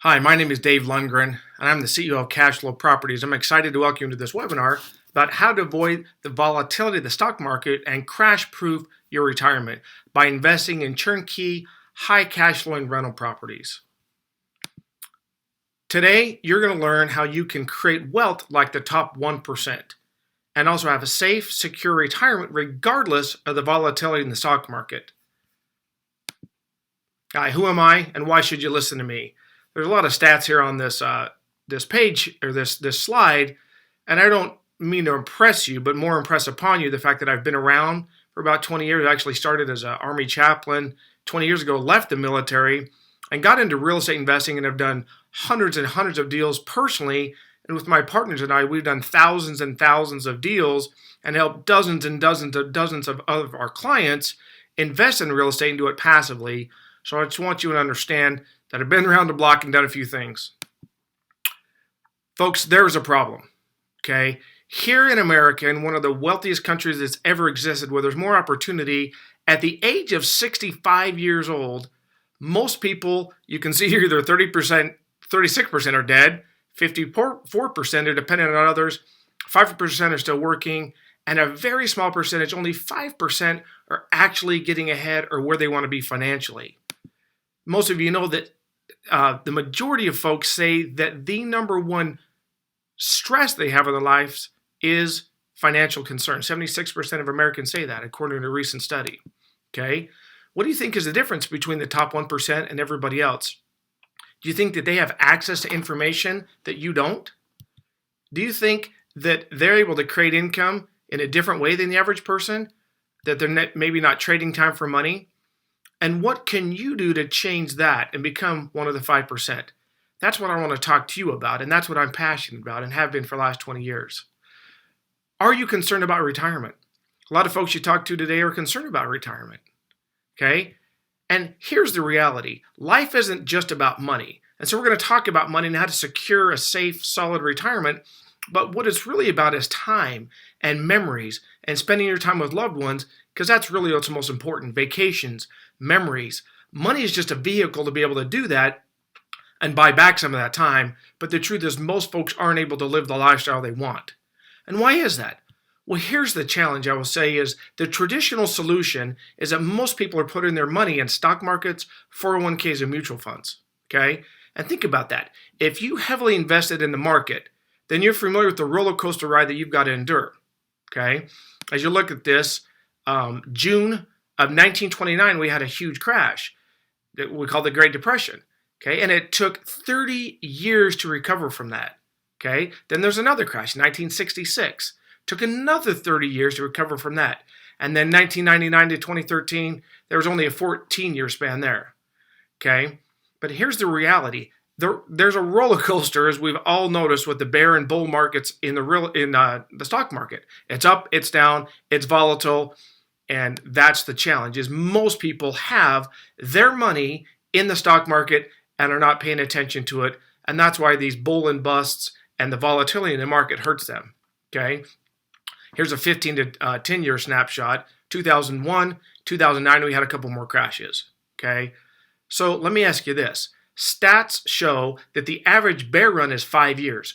Hi, my name is Dave Lundgren, and I'm the CEO of Cashflow Properties. I'm excited to welcome you to this webinar about how to avoid the volatility of the stock market and crash-proof your retirement by investing in turnkey, high cash flowing rental properties. Today, you're going to learn how you can create wealth like the top 1% and also have a safe, secure retirement regardless of the volatility in the stock market. Hi, who am I and why should you listen to me? There's a lot of stats here on this page or this slide, and I don't mean to impress you, but more impress upon you the fact that I've been around for about 20 years. I actually started as an Army chaplain 20 years ago, left the military, and got into real estate investing, and have done hundreds and hundreds of deals personally. And with my partners and I, we've done thousands and thousands of deals and helped dozens and dozens of our clients invest in real estate and do it passively. So I just want you to understand that I've been around the block and done a few things. Folks, there is a problem, okay? Here in America, in one of the wealthiest countries that's ever existed, where there's more opportunity, at the age of 65 years old, most people, you can see here, either 30%, 36% are dead, 54% are dependent on others, 5% are still working, and a very small percentage, only 5%, are actually getting ahead or where they want to be financially. Most of you know that the majority of folks say that the number one stress they have in their lives is financial concern. 76% of Americans say that, according to a recent study. Okay, what do you think is the difference between the top 1% and everybody else? Do you think that they have access to information that you don't? Do you think that they're able to create income in a different way than the average person? That they're maybe not trading time for money? And what can you do to change that and become one of the 5%? That's what I want to talk to you about, and that's what I'm passionate about and have been for the last 20 years. Are you concerned about retirement? A lot of folks you talk to today are concerned about retirement, okay? And here's the reality. Life isn't just about money. And so we're going to talk about money and how to secure a safe, solid retirement. But what it's really about is time and memories and spending your time with loved ones, because that's really what's most important. Vacations, memories. Money is just a vehicle to be able to do that and buy back some of that time. But the truth is most folks aren't able to live the lifestyle they want. And why is that? Well, here's the challenge I will say is the traditional solution is that most people are putting their money in stock markets, 401ks, and mutual funds. Okay? And think about that. If you heavily invested in the market, then you're familiar with the roller coaster ride that you've got to endure. Okay? As you look at this, June of 1929, we had a huge crash that we call the Great Depression. Okay? And it took 30 years to recover from that. Okay? Then there's another crash, 1966. Took another 30 years to recover from that. And then 1999 to 2013, there was only a 14-year span there. Okay? But here's the reality. There's a roller coaster, as we've all noticed, with the bear and bull markets in the stock market. It's up, it's down, it's volatile, and that's the challenge. Is most people have their money in the stock market and are not paying attention to it, and that's why these bull and busts and the volatility in the market hurts them. Okay, here's a 15 to 10-year snapshot. 2001, 2009, we had a couple more crashes. Okay, so let me ask you this. Stats show that the average bear run is 5 years.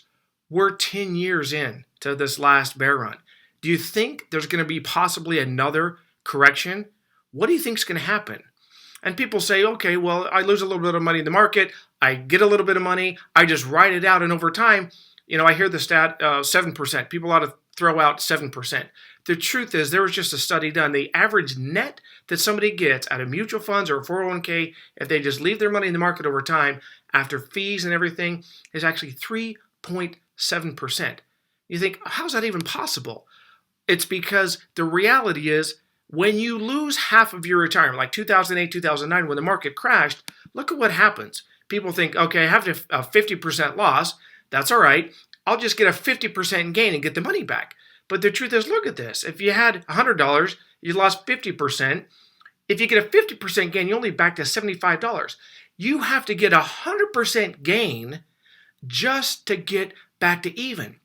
We're 10 years in to this last bear run. Do you think there's going to be possibly another correction? What do you think is going to happen? And people say, okay, well, I lose a little bit of money in the market. I get a little bit of money. I just ride it out. And over time, I hear the stat 7%. People ought to throw out 7%. The truth is, there was just a study done. The average net that somebody gets out of mutual funds or a 401k, if they just leave their money in the market over time, after fees and everything, is actually 3.7%. You think, how's that even possible? It's because the reality is, when you lose half of your retirement, like 2008, 2009, when the market crashed, look at what happens. People think, okay, I have a 50% loss. That's all right. I'll just get a 50% gain and get the money back. But the truth is, look at this. If you had $100, you lost 50%. If you get a 50% gain, you only back to $75. You have to get a 100% gain just to get back to even.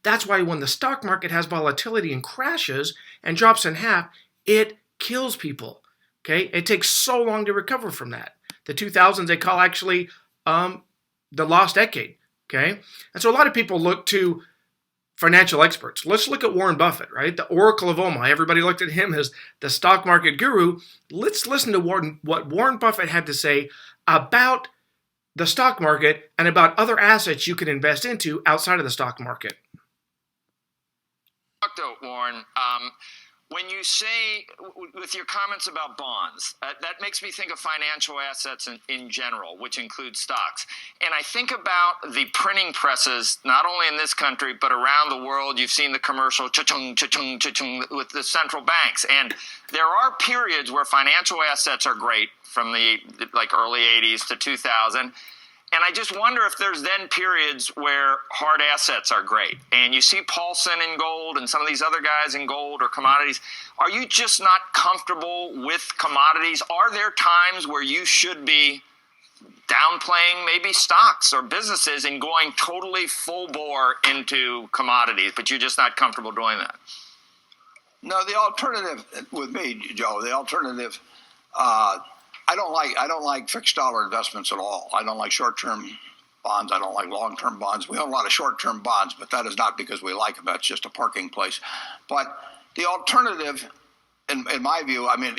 That's why when the stock market has volatility and crashes and drops in half, it kills people. Okay? It takes so long to recover from that. The 2000s, they call actually the last decade. Okay. And so a lot of people look to financial experts. Let's look at Warren Buffett, right? The Oracle of Omaha. Everybody looked at him as the stock market guru. Let's listen to what Warren Buffett had to say about the stock market and about other assets you can invest into outside of the stock market. Dr. Warren, when you say, with your comments about bonds, that makes me think of financial assets in general, which includes stocks. And I think about the printing presses, not only in this country, but around the world. You've seen the commercial cha-chung, cha-chung, cha-chung with the central banks. And there are periods where financial assets are great, from the early 80s to 2000. And I just wonder if there's then periods where hard assets are great. And you see Paulson in gold and some of these other guys in gold or commodities. Are you just not comfortable with commodities? Are there times where you should be downplaying maybe stocks or businesses and going totally full bore into commodities, but you're just not comfortable doing that? No, the alternative with me, Joe, the alternative, I don't like fixed dollar investments at all. I don't like short-term bonds. I don't like long-term bonds. We own a lot of short-term bonds, but that is not because we like them. That's just a parking place. But the alternative, in my view, I mean,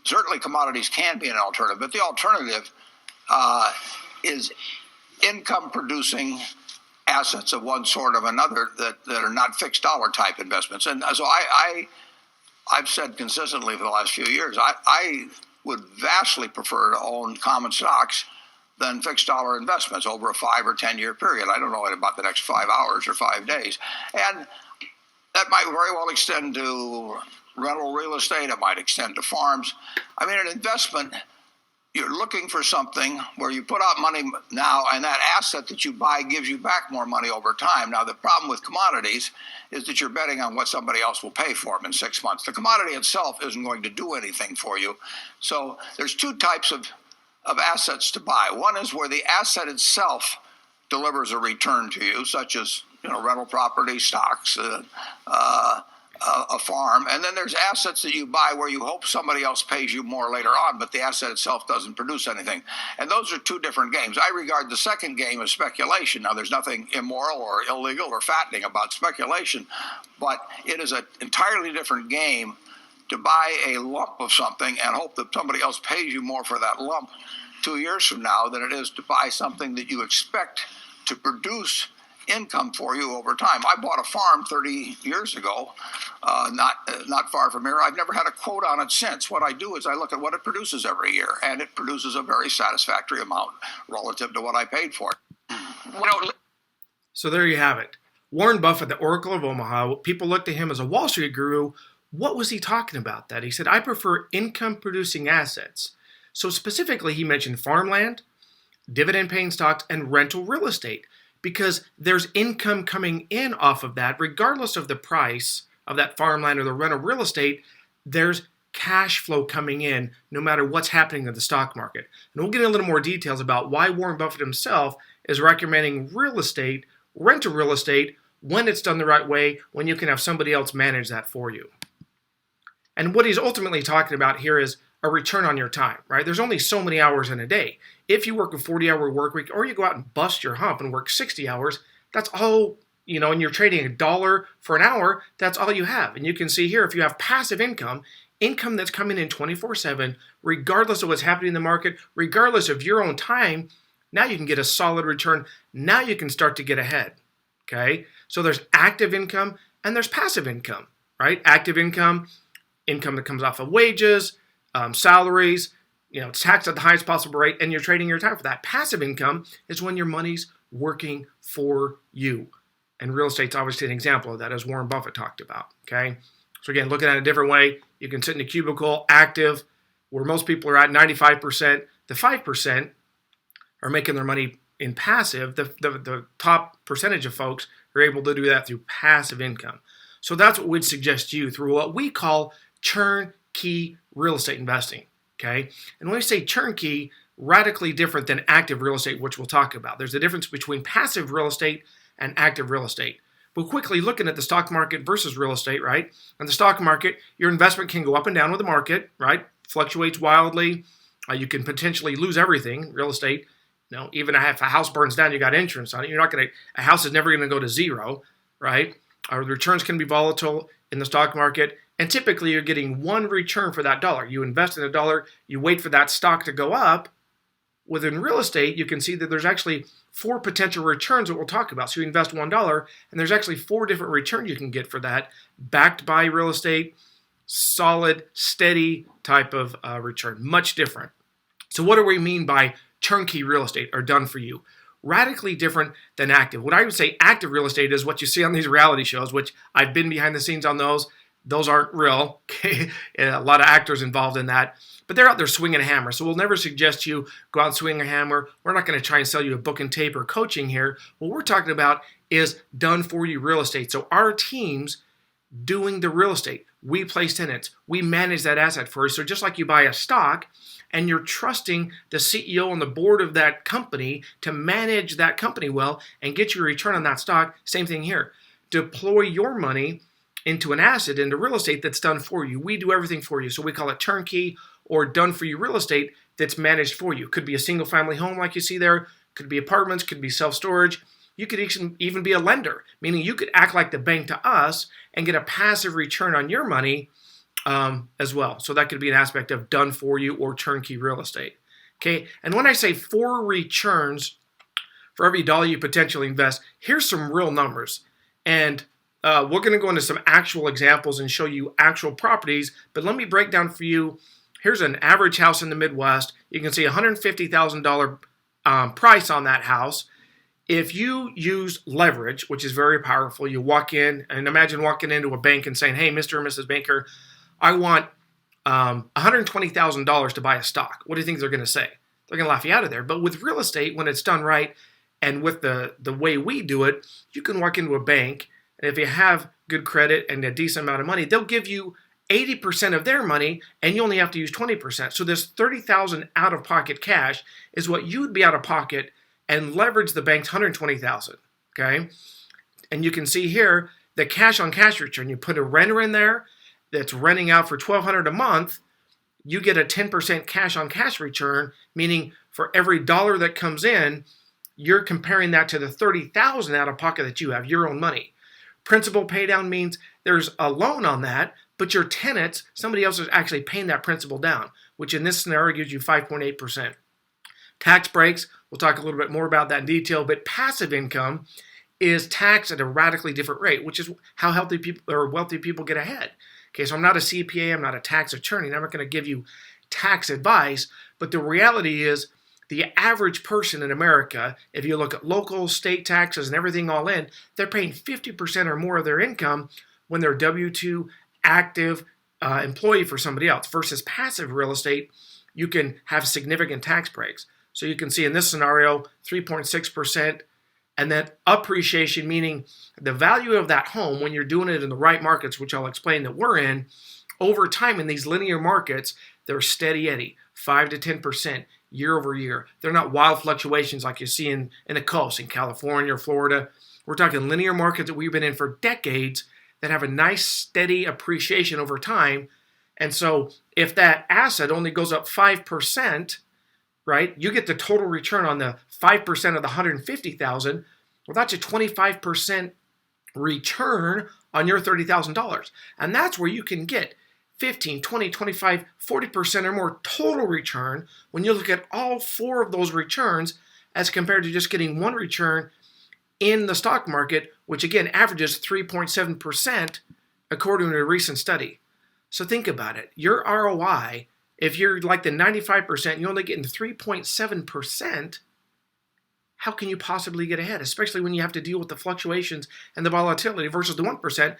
certainly commodities can be an alternative, but the alternative is income-producing assets of one sort or another that are not fixed dollar type investments. And so I've said consistently for the last few years, I would vastly prefer to own common stocks than fixed dollar investments over a 5 or 10 year period. I don't know about the next 5 hours or 5 days. And that might very well extend to rental real estate. It might extend to farms. I mean, an investment, you're looking for something where you put out money now and that asset that you buy gives you back more money over time. Now, the problem with commodities is that you're betting on what somebody else will pay for them in 6 months. The commodity itself isn't going to do anything for you. So there's two types of assets to buy. One is where the asset itself delivers a return to you, such as rental property, stocks, a farm. And then there's assets that you buy where you hope somebody else pays you more later on, but the asset itself doesn't produce anything. And those are two different games. I regard the second game as speculation. Now, there's nothing immoral or illegal or fattening about speculation, but it is an entirely different game to buy a lump of something and hope that somebody else pays you more for that lump 2 years from now than it is to buy something that you expect to produce income for you over time. I bought a farm 30 years ago, not far from here. I've never had a quote on it since. What I do is I look at what it produces every year, and it produces a very satisfactory amount relative to what I paid for it. So there you have it. Warren Buffett, the Oracle of Omaha. People look to him as a Wall Street guru. What was he talking about that? He said, I prefer income-producing assets. So specifically, he mentioned farmland, dividend-paying stocks, and rental real estate, because there's income coming in off of that, regardless of the price of that farmland or the rental real estate. There's cash flow coming in no matter what's happening in the stock market. And we'll get into a little more details about why Warren Buffett himself is recommending real estate, rental real estate, when it's done the right way, when you can have somebody else manage that for you. And what he's ultimately talking about here is a return on your time, right? There's only so many hours in a day. If you work a 40-hour work week or you go out and bust your hump and work 60 hours, that's all, and you're trading $1 for an hour, that's all you have. And you can see here, if you have passive income that's coming in 24/7, regardless of what's happening in the market, regardless of your own time, now you can get a solid return. Now you can start to get ahead, okay? So there's active income and there's passive income, right? Active income that comes off of wages, salaries, it's taxed at the highest possible rate, and you're trading your time for that. Passive income is when your money's working for you. And real estate's obviously an example of that, as Warren Buffett talked about, okay? So again, looking at it a different way, you can sit in a cubicle, active, where most people are at 95%. The 5% are making their money in passive. The top percentage of folks are able to do that through passive income. So that's what we'd suggest to you through what we call turnkey real estate investing, okay? And when we say turnkey, radically different than active real estate, which we'll talk about. There's a difference between passive real estate and active real estate. But quickly looking at the stock market versus real estate, right? In the stock market, your investment can go up and down with the market, right? Fluctuates wildly. You can potentially lose everything, real estate. Even if a house burns down, you got insurance on it. A house is never going to go to zero, right? The returns can be volatile in the stock market. And typically you're getting one return for that dollar. You invest in a dollar, you wait for that stock to go up. Within real estate, you can see that there's actually 4 potential returns that we'll talk about. So you invest $1, and there's actually 4 different returns you can get for that, backed by real estate, solid, steady type of return, much different. So what do we mean by turnkey real estate or done for you? Radically different than active. What I would say active real estate is what you see on these reality shows, which I've been behind the scenes on those. Those aren't real. Okay? A lot of actors involved in that. But they're out there swinging a hammer. So we'll never suggest you go out and swing a hammer. We're not going to try and sell you a book and tape or coaching here. What we're talking about is done for you real estate. So our teams doing the real estate. We place tenants. We manage that asset for you. So just like you buy a stock and you're trusting the CEO and the board of that company to manage that company well and get you a return on that stock, same thing here. Deploy your money into an asset, into real estate that's done for you. We do everything for you. So we call it turnkey or done for you real estate that's managed for you. Could be a single family home like you see there, could be apartments, could be self-storage. You could even be a lender, meaning you could act like the bank to us and get a passive return on your money as well. So that could be an aspect of done for you or turnkey real estate. Okay, and when I say 4 returns for every dollar you potentially invest, here's some real numbers. And we're going to go into some actual examples and show you actual properties, but let me break down for you. Here's an average house in the Midwest. You can see $150,000 price on that house. If you use leverage, which is very powerful, you walk in and imagine walking into a bank and saying, hey, Mr. and Mrs. Banker, I want $120,000 to buy a stock. What do you think they're going to say? They're going to laugh you out of there. But with real estate, when it's done right and with the way we do it, you can walk into a bank. And if you have good credit and a decent amount of money, they'll give you 80% of their money, and you only have to use 20%. So this $30,000 out-of-pocket cash is what you would be out of pocket and leverage the bank's $120,000. Okay, and you can see here the cash-on-cash return. You put a renter in there that's renting out for $1,200 a month. You get a 10% cash-on-cash return, meaning for every dollar that comes in, you're comparing that to the $30,000 out of pocket that you have, your own money. Principal pay down means there's a loan on that, but your tenants, somebody else is actually paying that principal down, which in this scenario gives you 5.8%. Tax breaks, we'll talk a little bit more about that in detail, but passive income is taxed at a radically different rate, which is how healthy people or wealthy people get ahead. Okay, so I'm not a CPA, I'm not a tax attorney, and I'm not going to give you tax advice, but the reality is the average person in America, if you look at local, state taxes and everything all in, they're paying 50% or more of their income when they're W-2 active employee for somebody else. Versus passive real estate, you can have significant tax breaks. So you can see in this scenario, 3.6%, and then appreciation, meaning the value of that home when you're doing it in the right markets, which I'll explain that we're in, over time in these linear markets, they're steady eddy, 5 to 10% year over year. They're not wild fluctuations like you see in the coast, in California or Florida. We're talking linear markets that we've been in for decades that have a nice steady appreciation over time. And so if that asset only goes up 5%, right, you get the total return on the 5% of the $150,000. Well, that's a 25% return on your $30,000. And that's where you can get 15, 20, 25, 40% or more total return when you look at all 4 of those returns as compared to just getting one return in the stock market, which again averages 3.7% according to a recent study. So think about it. Your ROI, if you're like the 95%, you're only getting 3.7%, how can you possibly get ahead? Especially when you have to deal with the fluctuations and the volatility versus the 1%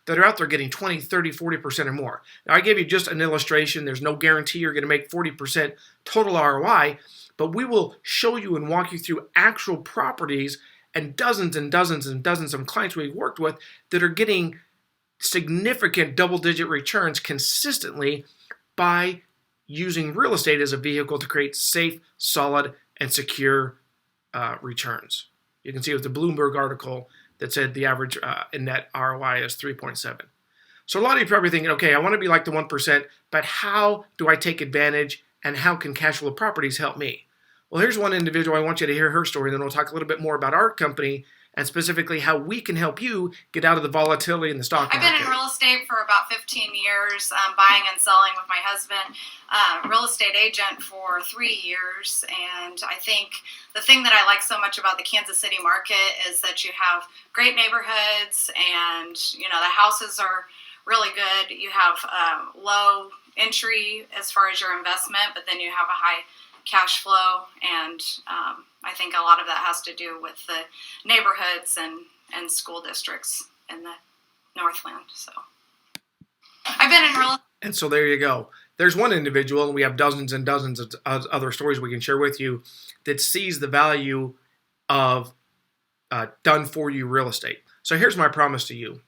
that are out there getting 20, 30, 40% or more. Now, I gave you just an illustration. There's no guarantee you're going to make 40% total ROI, but we will show you and walk you through actual properties and dozens and dozens and dozens of clients we've worked with that are getting significant double-digit returns consistently by using real estate as a vehicle to create safe, solid, and secure returns. You can see with the Bloomberg article that said the average net ROI is 3.7. So a lot of you are probably thinking, okay, I want to be like the 1%, but how do I take advantage and how can cash flow properties help me? Well, here's one individual. I want you to hear her story. Then we'll talk a little bit more about our company and specifically how we can help you get out of the volatility in the stock market. I've been in real estate for about 15 years, buying and selling with my husband, real estate agent for 3 years. And I think the thing that I like so much about the Kansas City market is that you have great neighborhoods and, the houses are really good. You have low entry as far as your investment, but then you have a high cash flow, and I think a lot of that has to do with the neighborhoods and school districts in the Northland. So I've been in real. And so there you go. There's one individual, and we have dozens and dozens of other stories we can share with you, that sees the value of done-for-you real estate. So here's my promise to you.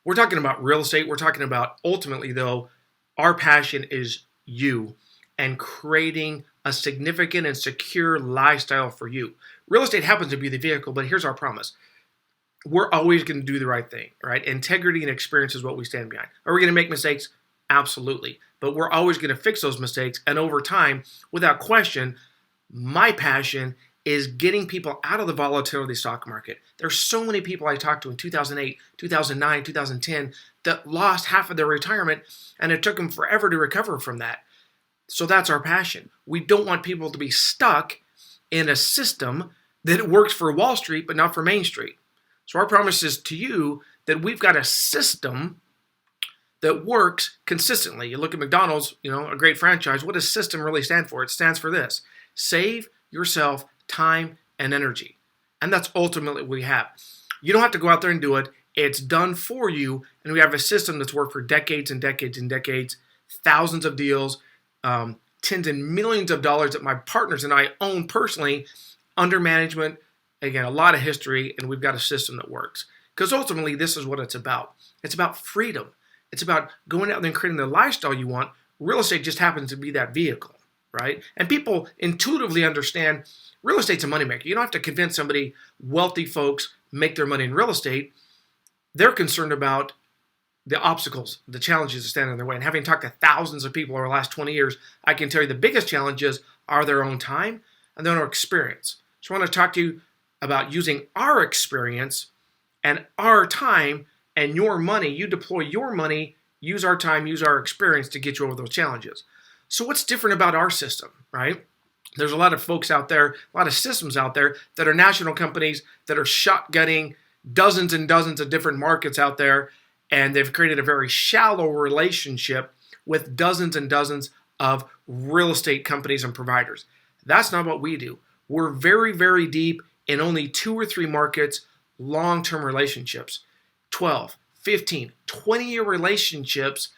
We're talking about real estate. We're talking about, ultimately, though, our passion is you and creating a significant and secure lifestyle for you. Real estate happens to be the vehicle, but here's our promise. We're always going to do the right thing, right? Integrity and experience is what we stand behind. Are we going to make mistakes? Absolutely. But we're always going to fix those mistakes. And over time, without question, my passion is getting people out of the volatility of the stock market. There's so many people I talked to in 2008, 2009, 2010 that lost half of their retirement, and it took them forever to recover from that. So that's our passion. We don't want people to be stuck in a system that works for Wall Street but not for Main Street. So our promise is to you that we've got a system that works consistently. You look at McDonald's, a great franchise. What does system really stand for? It stands for this: save yourself time and energy. And that's ultimately what we have. You don't have to go out there and do it. It's done for you. And we have a system that's worked for decades and decades and decades, thousands of deals, tens and millions of dollars that my partners and I own personally under management. Again, a lot of history, and we've got a system that works. Because ultimately, this is what it's about. It's about freedom. It's about going out there and creating the lifestyle you want. Real estate just happens to be that vehicle, right? And people intuitively understand real estate's a moneymaker. You don't have to convince somebody. Wealthy folks make their money in real estate. They're concerned about the obstacles, the challenges that stand in their way. And having talked to thousands of people over the last 20 years, I can tell you the biggest challenges are their own time and their own experience. So I want to talk to you about using our experience and our time and your money. You deploy your money, use our time, use our experience to get you over those challenges. So what's different about our system, right? There's a lot of folks out there, a lot of systems out there that are national companies that are shotgunning dozens and dozens of different markets out there, and they've created a very shallow relationship with dozens and dozens of real estate companies and providers. That's not what we do. We're very, very deep in only 2 or 3 markets, long-term relationships, 12, 15, 20-year relationships,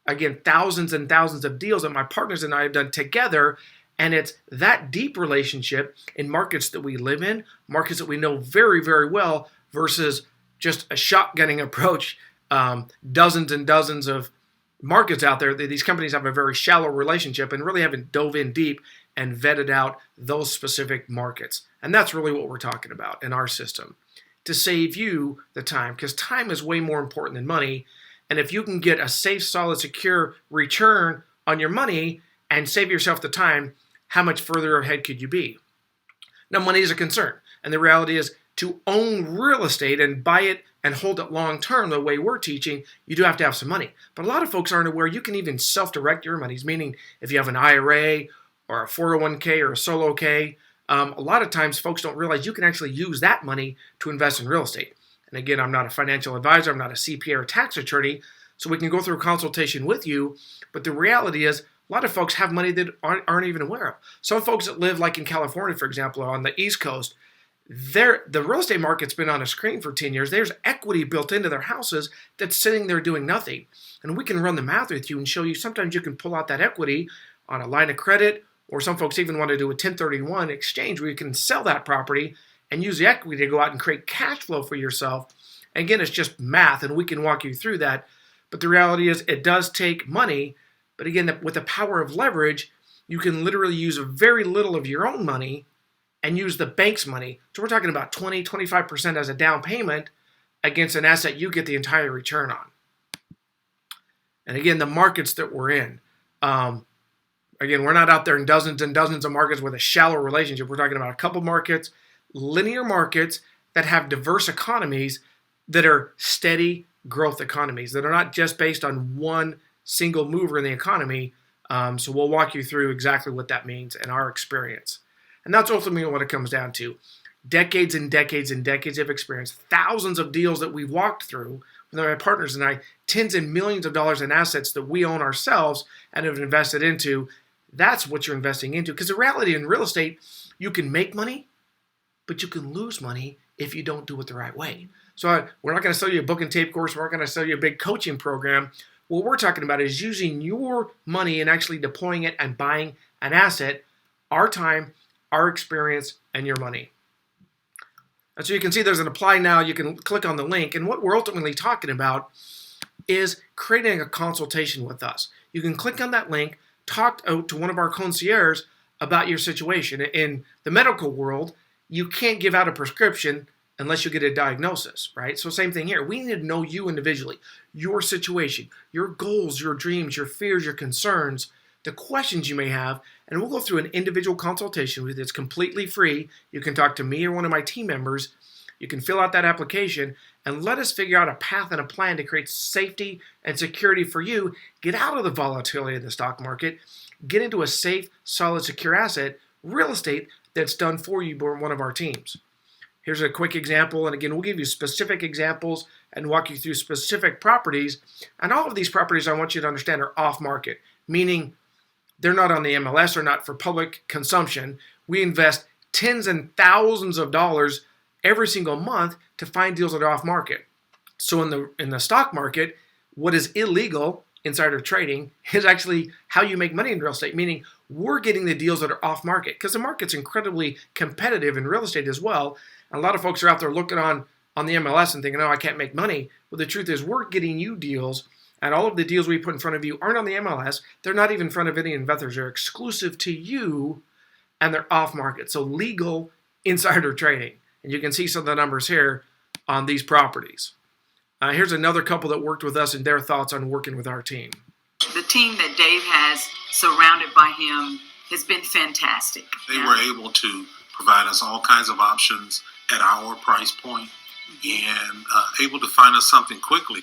again, thousands and thousands of deals that my partners and I have done together. And it's that deep relationship in markets that we live in, markets that we know very, very well, versus just a shotgunning approach. Dozens and dozens of markets out there, these companies have a very shallow relationship and really haven't dove in deep and vetted out those specific markets. And that's really what we're talking about in our system, to save you the time, because time is way more important than money. And if you can get a safe, solid, secure return on your money and save yourself the time, how much further ahead could you be? Now, money is a concern. And the reality is, to own real estate and buy it and hold it long term, the way we're teaching, you do have to have some money. But a lot of folks aren't aware you can even self-direct your monies, meaning if you have an IRA or a 401k or a solo K, a lot of times folks don't realize you can actually use that money to invest in real estate. And again, I'm not a financial advisor, I'm not a CPA or tax attorney, so we can go through a consultation with you. But the reality is, a lot of folks have money that aren't even aware of. Some folks that live, like in California, for example, or on the East Coast, the real estate market's been on a screen for 10 years. There's equity built into their houses that's sitting there doing nothing. And we can run the math with you and show you sometimes you can pull out that equity on a line of credit, or some folks even want to do a 1031 exchange where you can sell that property and use the equity to go out and create cash flow for yourself. And again, it's just math, and we can walk you through that. But the reality is it does take money. But again, with the power of leverage, you can literally use very little of your own money and use the bank's money. So we're talking about 20, 25% as a down payment against an asset you get the entire return on. And again, the markets that we're in, Again, we're not out there in dozens and dozens of markets with a shallow relationship. We're talking about a couple markets, linear markets that have diverse economies that are steady growth economies that are not just based on one single mover in the economy. So we'll walk you through exactly what that means in our experience. And that's ultimately what it comes down to. Decades and decades and decades of experience, thousands of deals that we've walked through with my partners and I, tens and millions of dollars in assets that we own ourselves and have invested into. That's what you're investing into. Because the reality in real estate, you can make money, but you can lose money if you don't do it the right way. So we're not going to sell you a book and tape course. We're not going to sell you a big coaching program. What we're talking about is using your money and actually deploying it and buying an asset, our time, our experience, and your money. And so you can see there's an apply now. You can click on the link. And what we're ultimately talking about is creating a consultation with us. You can click on that link, talk to one of our concierges about your situation. In the medical world, you can't give out a prescription unless you get a diagnosis, right? So same thing here. We need to know you individually, your situation, your goals, your dreams, your fears, your concerns, the questions you may have, and we'll go through an individual consultation with you. It's completely free. You can talk to me or one of my team members. You can fill out that application and let us figure out a path and a plan to create safety and security for you. Get out of the volatility of the stock market. Get into a safe, solid, secure asset, real estate that's done for you by one of our teams. Here's a quick example, and again, we'll give you specific examples and walk you through specific properties. And all of these properties, I want you to understand, are off-market, meaning they're not on the MLS or not for public consumption. We invest tens and thousands of dollars every single month to find deals that are off-market. So in the stock market, what is illegal, insider trading, is actually how you make money in real estate, meaning we're getting the deals that are off-market because the market's incredibly competitive in real estate as well. A lot of folks are out there looking on the MLS and thinking, oh, I can't make money. Well, the truth is we're getting you deals, and all of the deals we put in front of you aren't on the MLS. They're not even in front of any investors. They're exclusive to you, and they're off-market. So legal insider trading. And you can see some of the numbers here on these properties. Here's another couple that worked with us and their thoughts on working with our team. The team that Dave has surrounded by him has been fantastic. They were able to provide us all kinds of options at our price point and able to find us something quickly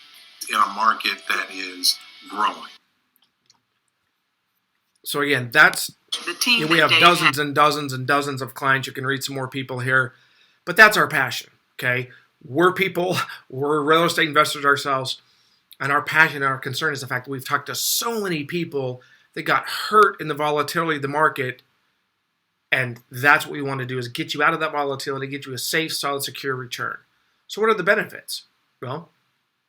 in a market that is growing. So again, that's the team. We have dozens and dozens and dozens of clients. You can read some more people here, but that's our passion. Okay, we're people, we're real estate investors ourselves, and our passion and our concern is the fact that we've talked to so many people that got hurt in the volatility of the market. And that's what we want to do, is get you out of that volatility, get you a safe, solid, secure return. So what are the benefits? Well,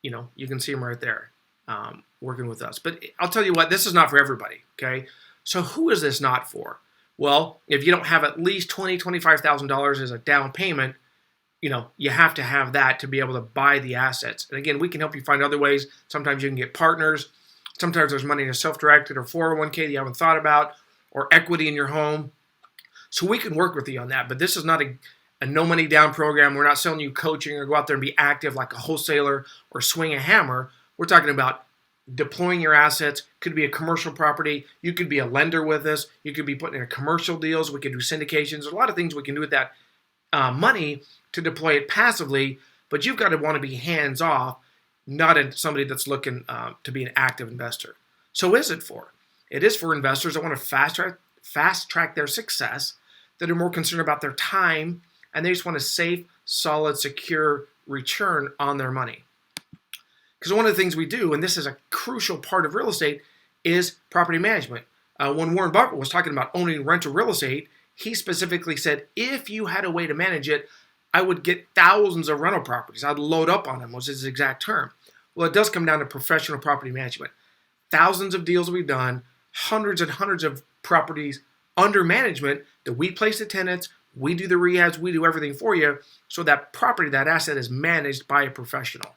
you can see them right there working with us. But I'll tell you what, this is not for everybody, okay? So who is this not for? Well, if you don't have at least $20,000, $25,000 as a down payment, you have to have that to be able to buy the assets. And again, we can help you find other ways. Sometimes you can get partners. Sometimes there's money in a self-directed or 401k that you haven't thought about, or equity in your home. So we can work with you on that, but this is not a no money down program. We're not selling you coaching or go out there and be active like a wholesaler or swing a hammer. We're talking about deploying your assets. Could be a commercial property. You could be a lender with us. You could be putting in commercial deals. We could do syndications. There's a lot of things we can do with that money to deploy it passively, but you've got to want to be hands off, not somebody that's looking to be an active investor. So who is it for? It is for investors that want to fast track their success, that are more concerned about their time, and they just want a safe, solid, secure return on their money. Because one of the things we do, and this is a crucial part of real estate, is property management. When Warren Buffett was talking about owning rental real estate, he specifically said, if you had a way to manage it, I would get thousands of rental properties. I'd load up on them, was his exact term. Well, it does come down to professional property management. Thousands of deals we've done, hundreds and hundreds of properties under management that we place the tenants, we do the rehabs, we do everything for you, so that property, that asset is managed by a professional.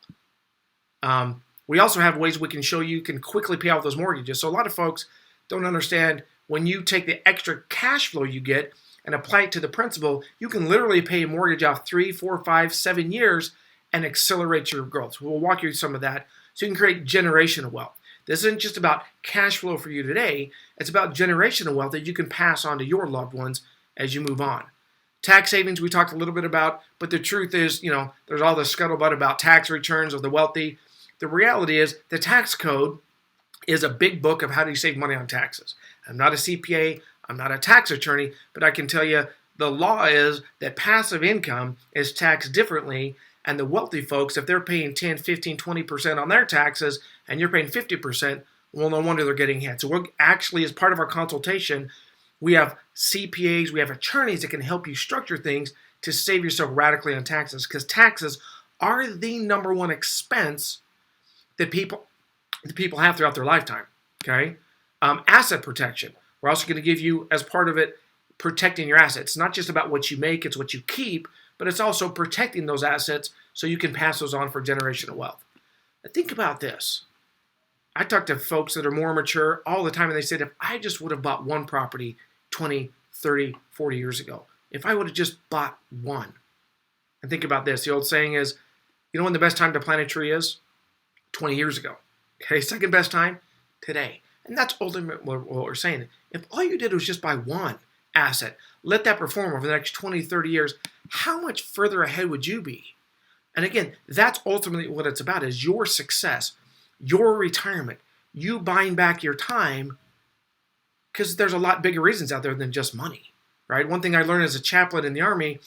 We also have ways we can show you can quickly pay off those mortgages. So a lot of folks don't understand, when you take the extra cash flow you get and apply it to the principal, you can literally pay a mortgage off 3, 4, 5, 7 years and accelerate your growth. We'll walk you through some of that so you can create generational wealth. This isn't just about cash flow for you today. It's about generational wealth that you can pass on to your loved ones as you move on. Tax savings we talked a little bit about, but the truth is, there's all this scuttlebutt about tax returns of the wealthy. The reality is the tax code is a big book of how do you save money on taxes. I'm not a CPA, I'm not a tax attorney, but I can tell you the law is that passive income is taxed differently, and the wealthy folks, if they're paying 10, 15, 20% on their taxes and you're paying 50%, well, no wonder they're getting hit. So we're actually, as part of our consultation, we have CPAs, we have attorneys that can help you structure things to save yourself radically on taxes, because taxes are the number one expense that people have throughout their lifetime. Okay, asset protection. We're also going to give you, as part of it, protecting your assets. It's not just about what you make; it's what you keep, but it's also protecting those assets so you can pass those on for generational wealth. Now think about this. I talk to folks that are more mature all the time, and they said, if I just would have bought one property 20, 30, 40 years ago, if I would have just bought one. And think about this. The old saying is, you know when the best time to plant a tree is? 20 years ago. Okay, second best time? Today. And that's ultimately what we're saying. If all you did was just buy one asset, let that perform over the next 20, 30 years, how much further ahead would you be? And again, that's ultimately what it's about, is your success, your retirement, you buying back your time, because there's a lot bigger reasons out there than just money, right? One thing I learned as a chaplain in the Army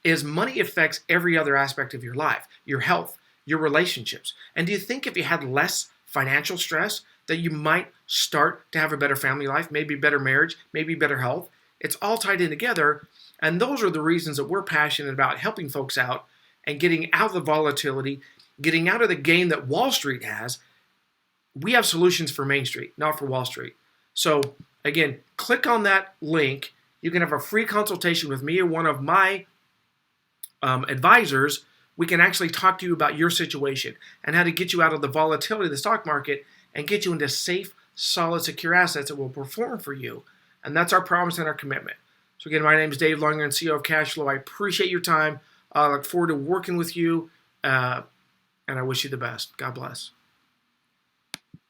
is money affects every other aspect of your life, your health, your relationships. And do you think if you had less financial stress that you might start to have a better family life, maybe better marriage, maybe better health? It's all tied in together. And those are the reasons that we're passionate about helping folks out and getting out of the volatility, getting out of the game that Wall Street has. We have solutions for Main Street, not for Wall Street. So again, click on that link. You can have a free consultation with me or one of my advisors. We can actually talk to you about your situation and how to get you out of the volatility of the stock market and get you into safe, solid, secure assets that will perform for you. And that's our promise and our commitment. So again, my name is Dave Longer, CEO of Cashflow. I appreciate your time. I look forward to working with you, and I wish you the best. God bless.